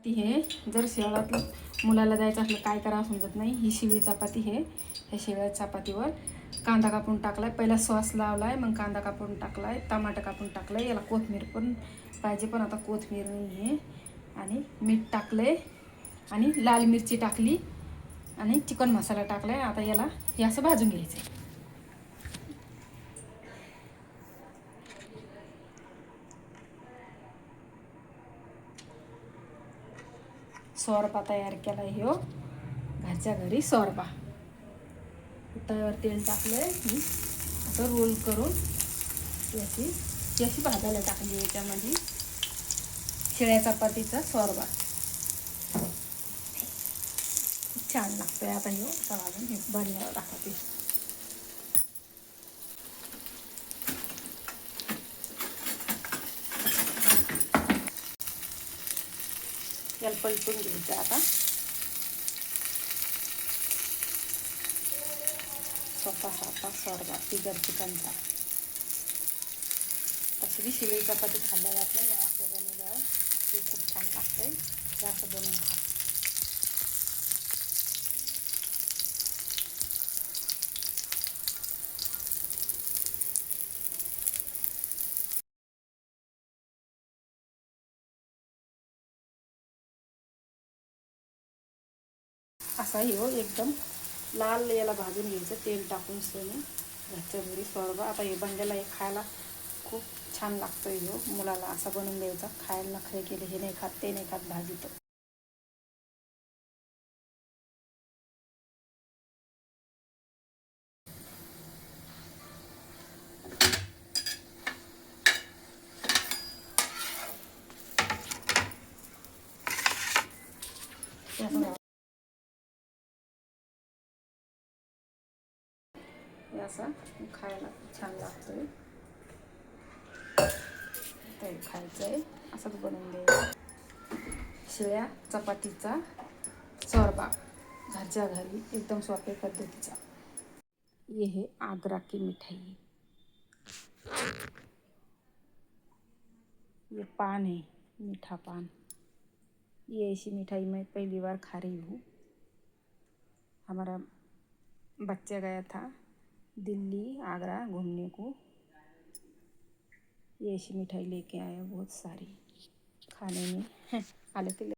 चपाती हे जर शेवाळातलं मुलाला द्यायचं असलं काय करा समजत नाही, ही शिळी चपाती हे ह्या शिळ्या चपातीवर कांदा कापून टाकलाय, पहिला सॉस लावलाय, मग कांदा कापून टाकलाय, टमाटर कापून टाकलाय, याला कोथिंबीर पण पाहिजे पण आता कोथिंबीर नाही आहे, आणि मीठ टाकलंय आणि लाल मिरची टाकली आणि चिकन मसाला टाकलाय. आता याला हे असं भाजून घ्यायचं. सोरबा तयार केला ह्यो घरच्या घरी सोरबा. तव्यावर तेल टाकलंय, मी असं रोल करून याची भाजायला टाकली याच्यामध्ये शिळ्या चपातीचा सोरबा. छान लागतोय. आता ह्यो असा भाजून हे बनल्यावर दाखवते. याला पलटून घ्यायचं आता. स्वतः सोरबा फिगर चिकनचा. तशी बी शिळी चपाती खाल्ल्या जात नाही, असं बनवल्यावर ते खूप छान लागतंय. ते असं बनवून खा. असा हो एकदम लाल याला भाजून घ्यायचं तेल टाकून सोने घरच्या घरी सोरबा. आता हे बनलेला हे खायला खूप छान लागतोय. हो मुलाला असा बनवून द्यायचा. खायला नखरे केले, हे नाही खात ते नाही खात भाजी तर. हे असं खायला छान लागतोय. ते खायचं आहे असंच बनवून द्यायचं. शिळ्या चपातीचा सोरबा घरच्या घरी एकदम सोप्या पद्धतीचा. ये है आगरा की मिठाई. ये पान है, मीठा पान. ये ऐसी मिठाई मैं पहली बार खा रही हूँ. हमारा बच्चा गया था दिल्ली आगरा घूमने को, ये ऐसी मिठाई लेके आया बहुत सारी खाने में आले थे.